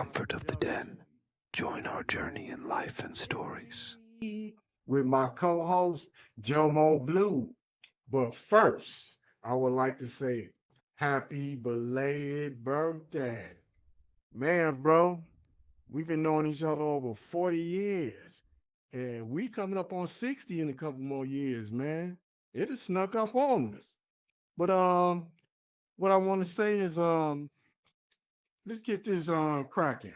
comfort of the den. Join our journey in life and stories. With my co-host Jomo Blue. But first, I would like to say happy belated birthday. Man, bro, we've been knowing each other over 40 years. And we coming up on 60 in a couple more years, man. It has snuck up on us. But what I want to say is let's get this cracking.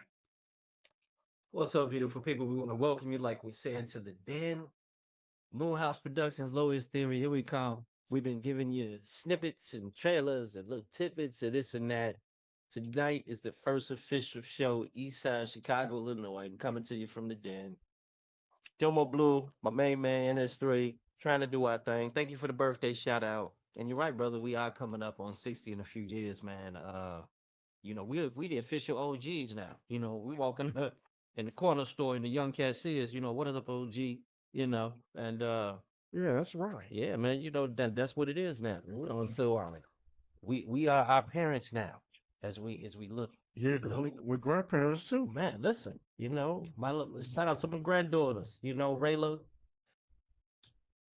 What's up, beautiful people? We want to welcome you, like we said, to the Den. Moonhouse Productions, Lowest Theory. Here we come. We've been giving you snippets and trailers and little tidbits and this and that. Tonight is the first official show, Eastside Chicago, Illinois. I'm coming to you from the Den. Jomo Blue, my main man, NS3, trying to do our thing. Thank you for the birthday shout out. And you're right, brother. We are coming up on 60 in a few years, man. We the official OGs now. We walking in the corner store and the young cashiers, what is up, OG? And Yeah, that's right. yeah, man, that's what it is now. So we are our parents now as we look. Yeah, we're grandparents too. Man, listen, shout out to my granddaughters, Rayla,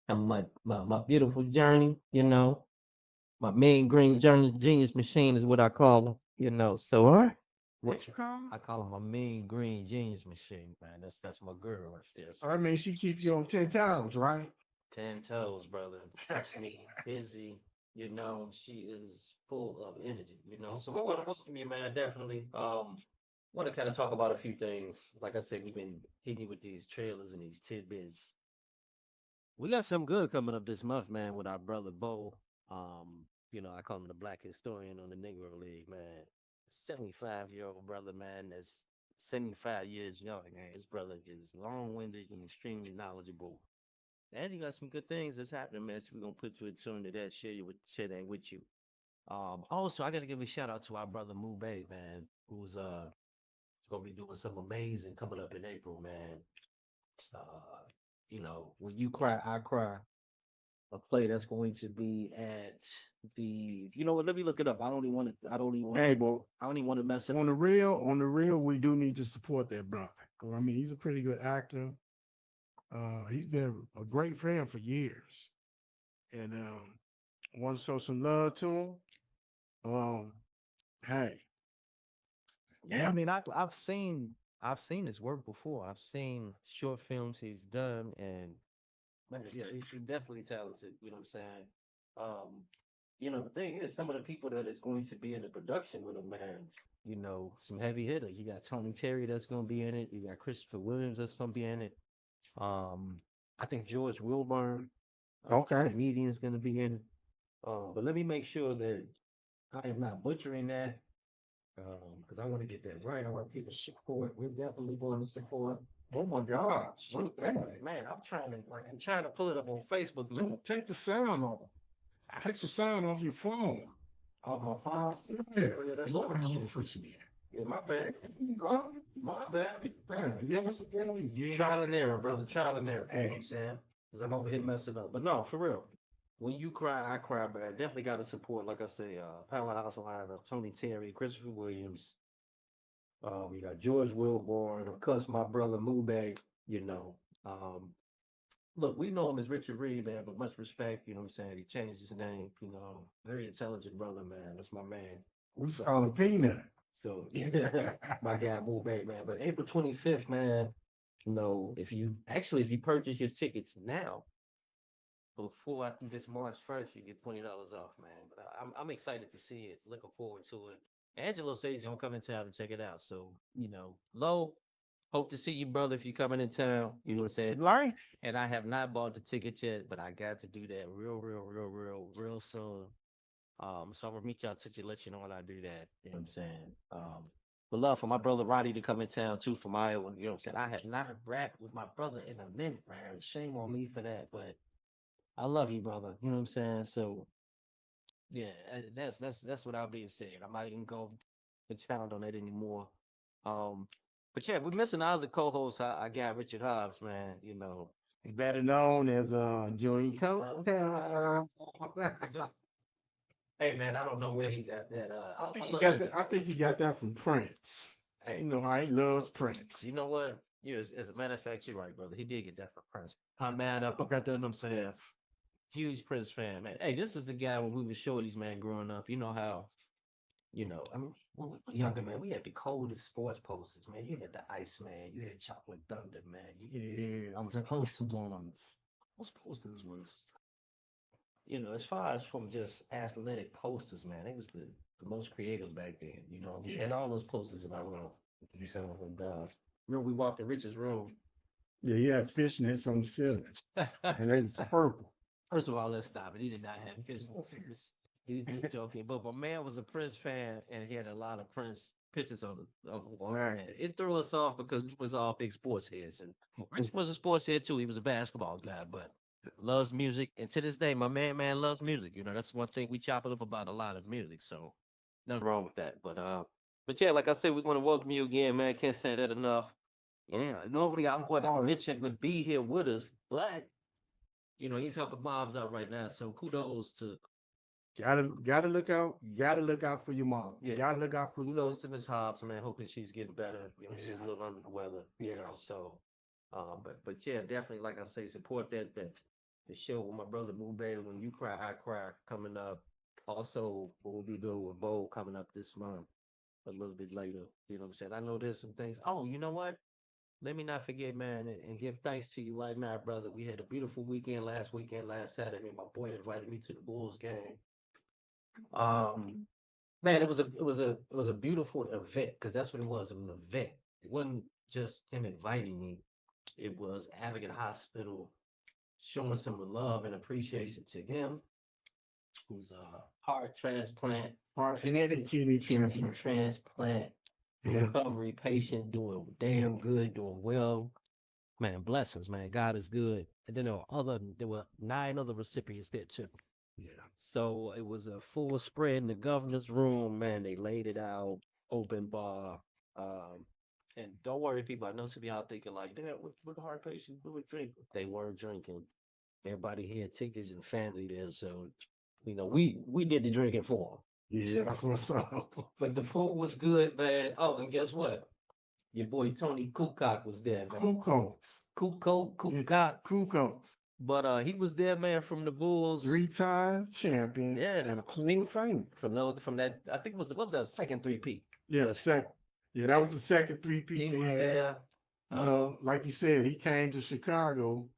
and my beautiful journey, my mean green journey genius machine is what I call them, So What? What you call I her? call them my mean green genius machine, man. That's my girl right there. So I mean, she keeps you on 10 times, right? 10 toes, brother. Keeps me busy. She is full of energy. So go on with me, man. Definitely. Want to kind of talk about a few things. Like I said, we've been hitting you with these trailers and these tidbits. We got something good coming up this month, man, with our brother Bo. I call him the Black Historian on the Negro League, man. 75-year-old brother, man, that's 75 years young, man. His brother is long-winded and extremely knowledgeable. And he got some good things that's happening, man. So we're gonna put you in tune to that, share that with you. Also I gotta give a shout out to our brother Moo Bay, man, who's gonna be doing something amazing coming up in April, man. When you cry, I cry. A play that's going to be at the let me look it up. Hey, but I don't even want to mess it up. on the real, we do need to support that brother. 'Cause, I mean, he's a pretty good actor. He's been a great friend for years. And want to show some love to him. Hey, Yeah, I yeah. mean, I've seen his work before. I've seen short films he's done, and man, yeah, he's definitely talented. You know what I'm saying? The thing is, some of the people that is going to be in the production with him, man. Some heavy hitters. You got Tony Terry that's going to be in it. You got Christopher Williams that's going to be in it. I think George Wilburn, Okay. comedian, is going to be in it. But let me make sure that I am not butchering that. Because I want to get that right. I want people to support. We're definitely going to support. Oh my gosh. Look, man, I'm trying to pull it up on Facebook. Man. Take the sound off. Take the sound off your phone. Off my phone. Yeah. Yeah, that's Lord, right. I need to fix it. Yeah, my bad. My bad. Yeah, what's it going? Yeah. Trial and error, brother. Trial and error. You know what Hey. I'm saying? Because I'm over here messing up. But no, for real. When you cry, I cry, man. Definitely got to support, like I say, Powerhouse lineup, Tony Terry, Christopher Williams. We got George Wilborn, of course, my brother Mube, you know. Um, Look, we know him as Richard Reed, man, but much respect, you know what I'm saying? He changed his name, very intelligent brother, man. That's my man. We saw the peanut. So, my guy Mube, man. But April 25th, man, if you purchase your tickets now, before I think this March 1st, you get $20 off, man. But I'm excited to see it. Looking forward to it. Angelo says he's gonna come in town and check it out. So, Low, hope to see you, brother, if you're coming in town. You know what I'm saying? Right? And I have not bought the ticket yet, but I got to do that real soon. So I'm gonna reach out to you, let you know when I do that. You know what I'm saying? But love for my brother Roddy to come in town too from Iowa. You know what I'm saying? I have not rapped with my brother in a minute, man. Shame on me for that, but I love you, brother. You know what I'm saying? So yeah, that's what I'll be saying. I'm not even go expound on that anymore. Um, but yeah, we're missing our other co-host. I got Richard Hobbs, man. Better known as Joey Coat. Hey man, I don't know where he got that. I think he got that. I think he got that from Prince. Hey, know how he loves Prince. You know what? You as a matter of fact, you're right, brother. He did get that for Prince. I'm mad up. I got that them saying. Huge Prince fan, man. Hey, this is the guy when we were shorties, man, growing up. You know how, I mean, when we were younger, man, we had the coldest sports posters, man. You had the Ice Man, you had Chocolate Thunder, man. I was close to ones. Those posters was, as far as from just athletic posters, man, it was the most creative back then, And all those posters in our room. You said, remember we walked in Rich's room. Yeah, he had fishnets on the ceiling, and it was purple. First of all, let's stop it. He did not have fishnets. He's just joking. But my man was a Prince fan, and he had a lot of Prince pictures on the wall. It threw us off because we was all big sports heads, and Prince was a sports head too. He was a basketball guy, but loves music, and to this day, my man loves music. That's one thing we chop it up about a lot of music. So nothing wrong with that. But yeah, like I said, we want to welcome you again, man. Can't say that enough. Yeah, normally I would all Richard would be here with us, but he's helping moms out right now. So kudos to Gotta look out. Gotta look out for your mom. Yeah. Gotta look out for kudos to Miss Hobbs, man. Hoping she's getting better. She's a little under the weather. So but yeah, definitely like I say, support that the show with my brother Mube. When you cry, I cry coming up. Also, what we'll be doing with Bo coming up this month, a little bit later. You know what I'm saying? I know there's some things. Oh, you know what? Let me not forget, man, and give thanks to you right now, brother. We had a beautiful weekend, last Saturday. My boy invited me to the Bulls game. Man, it was a beautiful event because that's what it was. It was an event. It wasn't just him inviting me. It was Advocate Hospital showing some love and appreciation to him, who's a heart transplant, and kidney transplant recovery patient, doing damn good, doing well. Man, blessings, man. God is good. And then there were 9 other recipients there too. Yeah. So it was a full spread in the governor's room, man. They laid it out, open bar. And don't worry, people. I know some of y'all thinking like, damn, what heart patients do we drink? They weren't drinking. Everybody had tickets and family there, so we did the drinking for them. Yeah, that's what's up. But the food was good, man. Oh, and guess what? Your boy Tony Kukoc was there, man. Kukoc. But he was there, man, from the Bulls. 3-time champion. Yeah, and a clean fame. From that, I think what was that second 3-peat? Yeah, the second. Yeah, that was the second 3-peat. Yeah. Like you said, he came to Chicago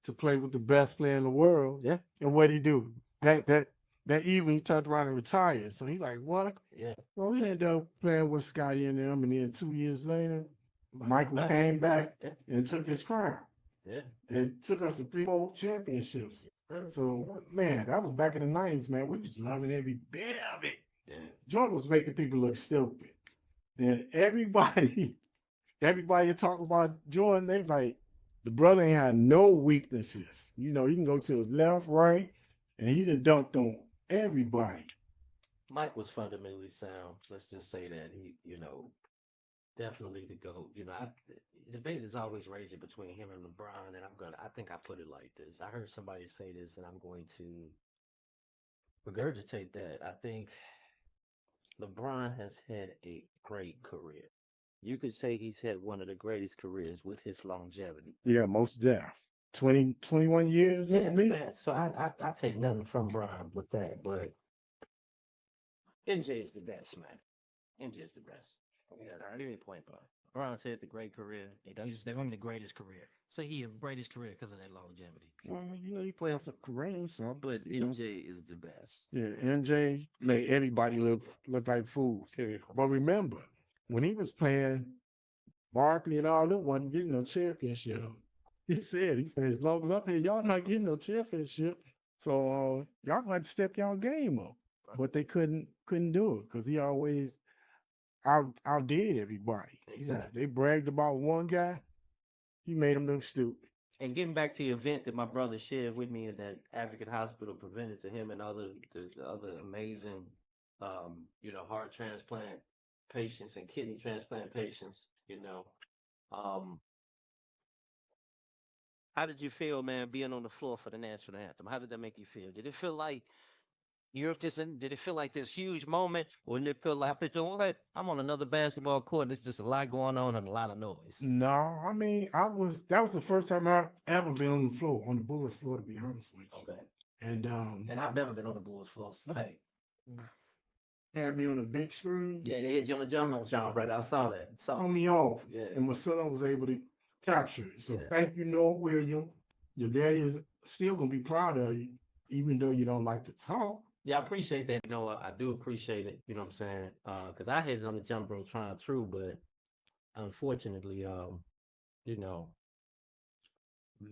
to play with the best player in the world. Yeah. And what'd he do? That evening he turned around and retired. So he's like, what? Yeah. Well, we ended up playing with Scotty and them, and then 2 years later, Michael came back and took his crown. Yeah. It took us to 3 more championships. So, man, that was back in the 90s, man. We was loving every bit of it. Yeah. Jordan was making people look stupid. Then everybody talk about Jordan, they like, the brother ain't had no weaknesses. You can go to his left, right, and he done dunked on everybody. Mike was fundamentally sound. Let's just say that he, definitely the GOAT. The debate is always raging between him and LeBron, and I think I put it like this. I heard somebody say this, and I'm going to regurgitate that. I think LeBron has had a great career. You could say he's had one of the greatest careers with his longevity. Yeah, most deaf. 21 years? Yeah, man. So I take nothing from Brian with that, but MJ is the best, man. MJ is the best. Yeah, give me a point, bro. Brian's had the great career. They're only the greatest career. Say he had the greatest career because of that longevity. Well, he played some Kareem, so. But MJ is the best. Yeah, MJ made everybody look like fools. But remember, when he was playing, Barkley and all them wasn't getting no championship. He said, as long as up here, y'all not getting no championship. So y'all gonna have to step y'all game up. But they couldn't do it because he always outdid everybody. Exactly. They bragged about one guy, he made them look stupid. And getting back to the event that my brother shared with me at that Advocate Hospital presented to him and the other amazing, heart transplant patients and kidney transplant patients, how did you feel, man, being on the floor for the national anthem? How did that make you feel? Did it feel like Did it feel like this huge moment, or did it feel like, you know what? I'm on another basketball court. There's just a lot going on and a lot of noise. No, I mean, that was the first time I've ever been on the floor, on the Bulls floor, to be honest with you. Okay. And And I've never been on the Bulls floor. So, hey. had me on the big screen, Yeah, they hit you on the jump right. I saw that. saw me off, Yeah. and my son was able to capture it. So Yeah. thank you, Noah William. Your daddy is still gonna be proud of you, even though you don't like to talk. Yeah, I appreciate that. I do appreciate it. You know what I'm saying? Because I hit it on the jump rope trying true, but unfortunately, you know,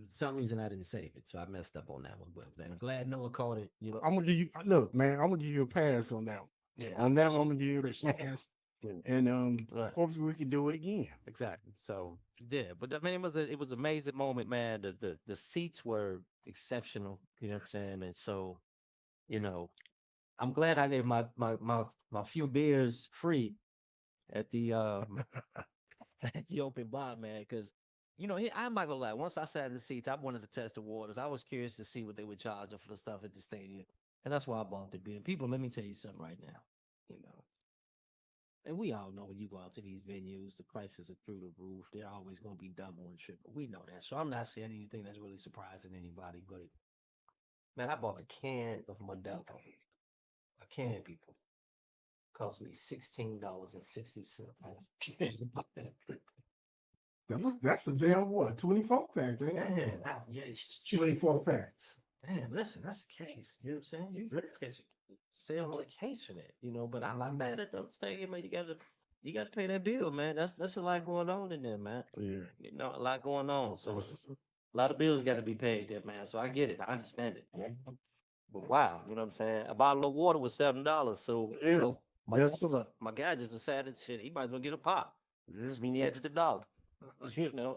some reason I didn't save it, so I messed up on that one. But I'm glad Noah caught it. You know, I'm gonna give you look, man. I'm gonna give you a pass on that one. yeah, On that one, I'm gonna give you a pass, Yeah. and Right. hopefully we can do it again. Exactly. So yeah, but I mean, it was an amazing moment, man. The seats were exceptional. You know what I'm saying? And so, you know, I'm glad I gave my few beers free at the at the open bar, man, because I'm not gonna lie. Once I sat in the seats, I wanted to test the waters. I was curious to see what they would charge for the stuff at the stadium, and that's why I bought the beer. People, let me tell you something right now. And we all know when you go out to these venues, the prices are through the roof. They're always gonna be double and triple. We know that, so I'm not saying anything that's really surprising anybody. But man, I bought a can of Modelo. A can, people. Cost me $16.60. That's a damn what? 24 pack, man. Man, yeah, 24 packs. damn, listen, that's the case. You know what I'm saying? You catch sale on the case for that, but I'm not mad at them stadium, man. You gotta pay that bill, man. That's a lot going on in there, man. Yeah. A lot going on. So a lot of bills gotta be paid there, man. So I get it. I understand it. But wow, you know what I'm saying? A bottle of water was $7. So my guy just decided shit, he might as well get a pop. This mean he had the dollar.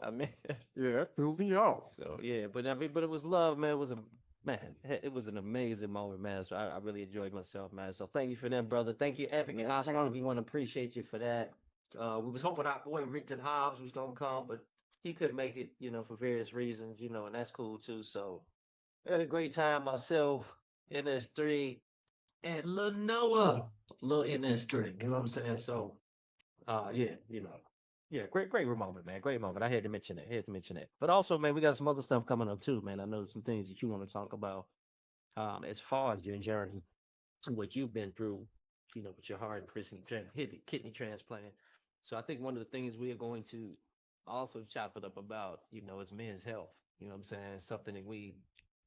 I mean Yeah, threw me off. so yeah, but it was love, man. It was an amazing moment, man. So I really enjoyed myself, man. So thank you for that, brother. Thank you, Epic and Osh. I don't even want to appreciate you for that. We was hoping our boy Richard Hobbs was gonna come, but he couldn't make it, for various reasons, and that's cool too. So I had a great time myself, NS3, and Lil Noah, Lil NS3. You know what I'm saying? So yeah, yeah, great moment, man. Great moment. I had to mention that. But also, man, we got some other stuff coming up too, man. I know some things that you want to talk about. As far as your journey, what you've been through, with your heart and kidney transplant. So I think one of the things we are going to also chop it up about, is men's health. You know what I'm saying? Something that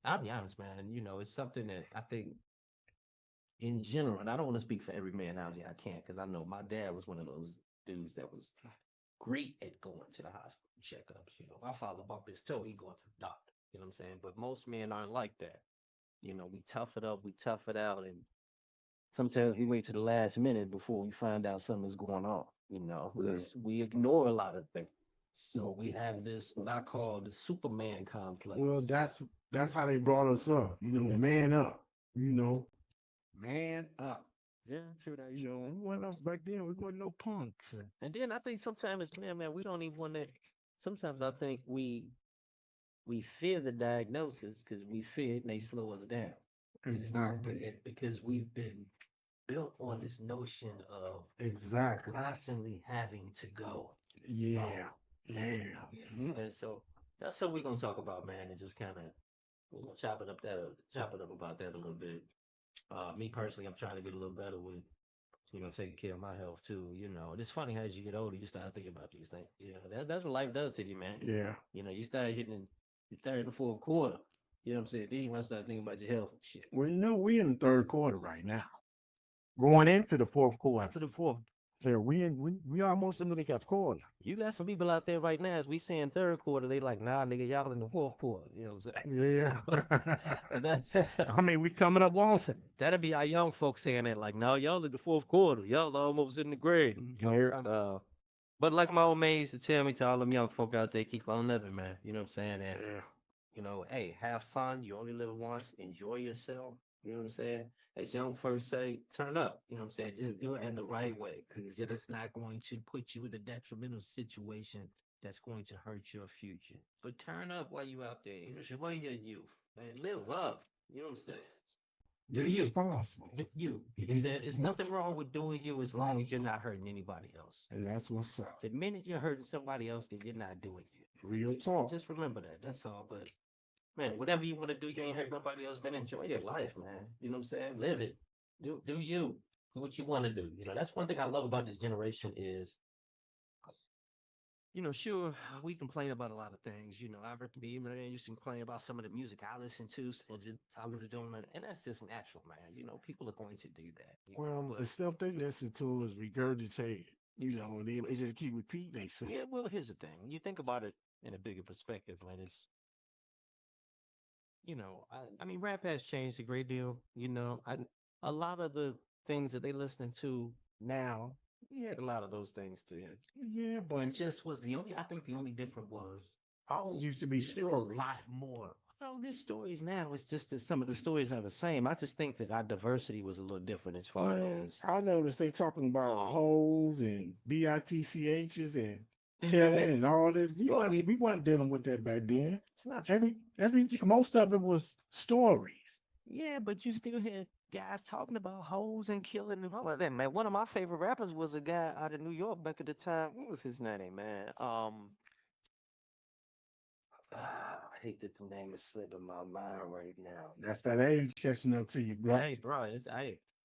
I'll be honest, man, it's something that I think in general, and I don't want to speak for every man out there. I can't, because I know my dad was one of those dudes that was great at going to the hospital checkups. My father bumped his toe, he going to the doctor. You know what I'm saying? But most men aren't like that. We tough it up, we tough it out, and sometimes we wait to the last minute before we find out something's going on. Because we ignore a lot of things. So we have this what I call the Superman complex. Well, that's how they brought us up. Man up. Man up. Yeah, true that. What else back then? We wasn't no punks. And then I think sometimes, man, we don't even want to. Sometimes I think we fear the diagnosis because we fear it may slow us down. Exactly. Because we've been built on this notion of Exactly. constantly having to go. Yeah. Yeah. And so that's what we're gonna talk about, man, and just kind of chop it up about that a little bit. Me personally, I'm trying to get a little better with taking care of my health too. It's funny how as you get older, you start thinking about these things. That's what life does to you, man. Yeah. You start hitting the third and fourth quarter. You know what I'm saying? Then you want to start thinking about your health and shit. Well, we in the third quarter right now. Going into the fourth quarter. After the fourth. Yeah, we almost into the fourth quarter. You got some people out there right now, as we saying third quarter, they like, nah, nigga, y'all in the fourth quarter. You know what I'm saying? Yeah. I mean, we coming up on it. That'll be our young folks saying that, like, no, y'all in the fourth quarter. Y'all almost in the grade. But like my old man used to tell me, to all them young folk out there, keep on living, man. You know what I'm saying? And, hey, have fun. You only live once. Enjoy yourself. You know what I'm saying? As young folks say, turn up. You know what I'm saying? Just do it in the right way. Because it's not going to put you in a detrimental situation that's going to hurt your future. But turn up while you out there. Enjoy your youth. And live up. You know what I'm saying? Do Be you? responsible. Do you? There's nothing wrong with doing you as long as you're not hurting anybody else. And that's what's up. The minute you're hurting somebody else, then you're not doing you. Real talk. Just remember that. That's all. But man, whatever you want to do, you ain't hurt nobody else. Man, enjoy your life, man. You know what I'm saying? Live it. Do you? Do what you want to do. You know, that's one thing I love about this generation is, sure, we complain about a lot of things. I me, man, used to complain about some of the music I listen to, I was doing it, and that's just natural, man. People are going to do that. Well, the stuff they listen to is regurgitated. They just keep repeating themselves. Yeah, well, here's the thing. When you think about it in a bigger perspective, man, it's, I mean, rap has changed a great deal. A lot of the things that they listening to now, we had a lot of those things too. Yeah, But but just was I think the only difference was ours used to be there's a stories. lot more. Well, there's stories now. It's just that some of the stories are the same. I just think that our diversity was a little different as far Well, as I noticed they talking about hoes and bitchs and killing and all this. We weren't dealing with that back then. it's not Most of it was stories. Yeah, but you still hear guys talking about hoes and killing and all of that, man. One of my favorite rappers was a guy out of New York back at the time. What was his name, man? I hate that the name is slipping my mind right now. That's that age catching up to you, bro. Hey, bro,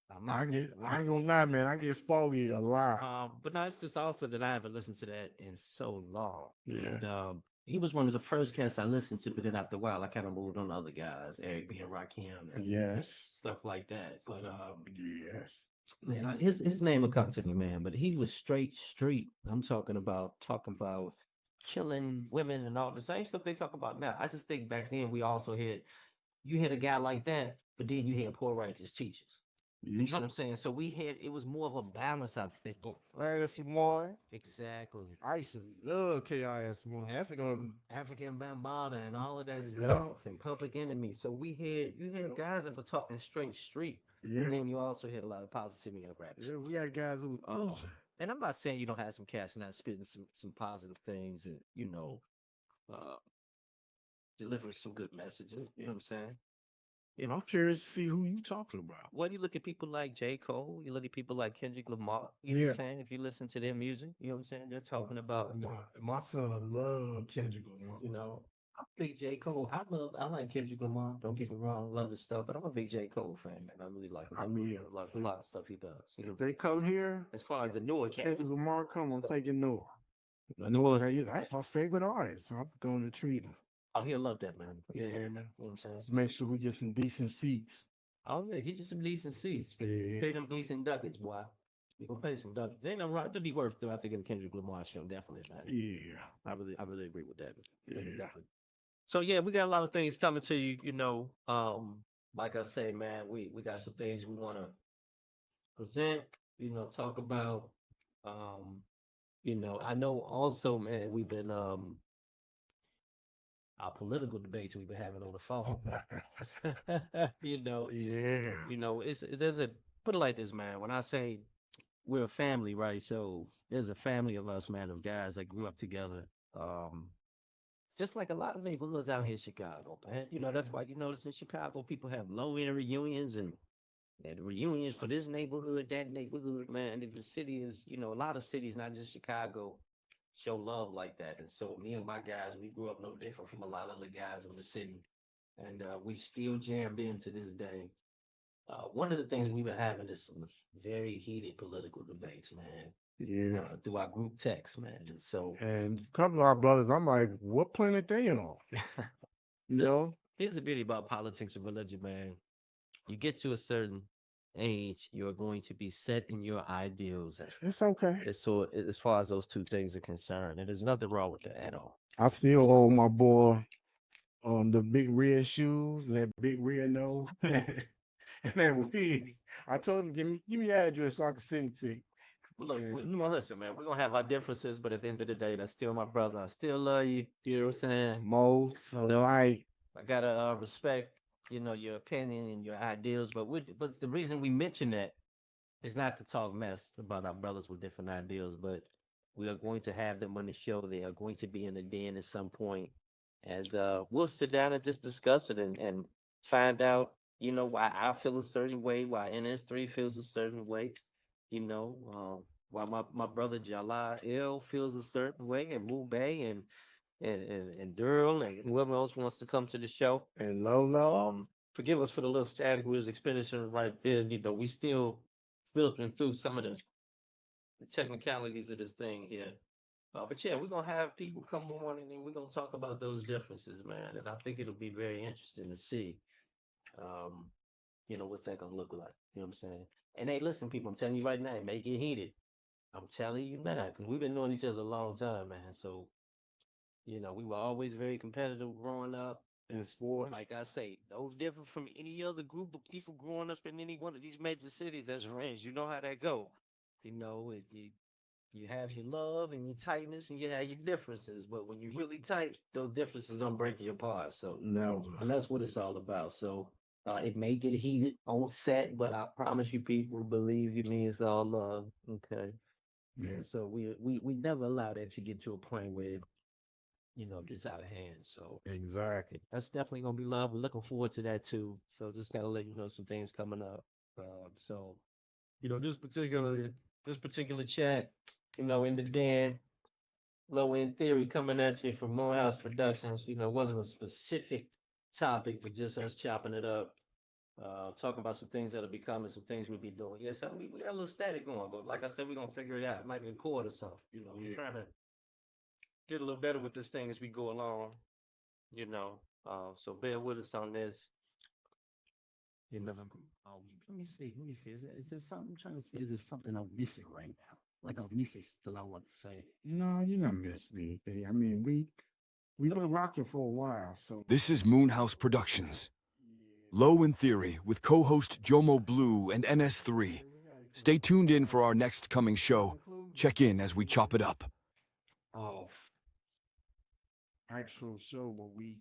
I'm I not. get, I ain't gonna lie, man. I get spoiled a lot. But no, it's just also that I haven't listened to that in so long. Yeah. And, he was one of the first cats I listened to, but then after a while, I kind of moved on to other guys, Eric B. and Rakim, and Yes. stuff like that. But Yes. man, his name will come to me, man. But he was straight street. I'm talking about killing women and all the same stuff they talk about now. I just think back then we also had you had a guy like that, but then you had poor righteous teachers. You know what I'm saying? So it was more of a balance, I think. Legacy one. Exactly. I used to love KIS1. African Bambaataa and all of that Yeah. stuff and Public Enemy. So you had guys that were talking straight street. Yeah. And then you also had a lot of positivity in rap. Yeah, we had guys who. Oh. And I'm not saying you don't have some cats and not spitting some positive things and uh delivering some good messages. You know what I'm saying? I'm curious to see who you talking about. Well, you look at people like J. Cole, you look at people like Kendrick Lamar, you know what I'm saying? If you listen to their music, you know what I'm saying? They're talking about, My son loved Kendrick Lamar. I'm a big J. Cole. I like Kendrick Lamar. Don't get me wrong, I love his stuff, but I'm a big J. Cole fan, man. I really like him. I mean, I like a lot of stuff he does. if they come here, As far as the newer Kendrick cats, Lamar come, I'm taking Noah. That's my favorite artist, so I'm going to treat him. oh, he'll love that, man. Yeah, man. You know what I'm saying? Let's make sure we get some decent seats. Oh, yeah, get you some decent seats. Yeah. Pay them decent ducats, boy. You gonna pay some ducats. They ain't no right to be worth to have to get a Kendrick Lamar show, definitely, man. Yeah. I really agree with that. Yeah. Definitely. So yeah, we got a lot of things coming to you, like I say, man, we got some things we wanna present, talk about. I know also, man, we've been our political debates we've been having on the phone. Yeah. There's a put it like this, man. When I say we're a family, right? So there's a family of us, man, of guys that grew up together. Just like a lot of neighborhoods out here in Chicago, man. That's why you notice in Chicago people have low-end reunions and reunions for this neighborhood, that neighborhood, man. And the city is, a lot of cities, not just Chicago, show love like that. And so me and my guys, we grew up no different from a lot of the guys in the city. And we still jammed in to this day. One of the things we've been having is some very heated political debates, man. Yeah. Through our group text, man. And so And a couple of our brothers, I'm like, what planet they on? Here's the beauty about politics and religion, man. You get to a certain age, you're going to be set in your ideals. It's okay. So as far as those two things are concerned, and there's nothing wrong with that at all. I still owe my boy the big red shoes, that big red nose, and that wig. I told him, give me your address so I can send it to you. Look, listen, man, we're going to have our differences, but at the end of the day, that's still my brother. I still love you. You know what I'm saying? Most I got to respect, your opinion and your ideals. But the reason we mention that is not to talk mess about our brothers with different ideals, but we are going to have them on the show. They are going to be in the den at some point. And we'll sit down and just discuss it and find out why I feel a certain way, why NS3 feels a certain way, why my brother Jalal L feels a certain way, and Mube and Durl and whoever else wants to come to the show. And Lolo. Forgive us for the little static we was experiencing right there. We still filtering through some of the technicalities of this thing here. But yeah, we're gonna have people come on and then we're gonna talk about those differences, man. And I think it'll be very interesting to see, um, what's that gonna look like. You know what I'm saying? And hey, listen, people, I'm telling you right now, it may get heated. I'm telling you now, because we've been knowing each other a long time, man. So, we were always very competitive growing up. In sports. Like I say, no different from any other group of people growing up in any one of these major cities as friends. You know how that go. You have your love and your tightness, and you have your differences. But when you're really tight, those differences don't break you apart. So, No. and that's what it's all about. So, it may get heated on set, but I promise you, people, believe you me, it's all love. Okay. Yeah. So we never allow that to get to a point where gets out of hand. So Exactly. that's definitely gonna be love. We're looking forward to that too. So just gotta let you know some things coming up. So this particular chat, in the den, low end theory coming at you from Morehouse Productions. Wasn't a specific topic, but just us chopping it up. Talking about some things that'll be coming, some things we'll be doing. Yes, we got a little static going, but like I said, we're gonna figure it out. It might be a chord or something. We're trying to get a little better with this thing as we go along. you know. So bear with us on this. Let me see. Let me see. Is there something I'm trying to see? Is there something I'm missing right now? Like I'm missing still I want to say. No, you're not missing anything. I mean, we've been rocking for a while, so This is Moonhouse Productions. Low in Theory with co-host Jomo Blue and NS3. Stay tuned in for our next coming show. Check in as we chop it up. actual show where we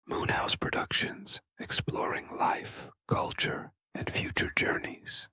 Moonhouse Productions, exploring life, culture, and future journeys.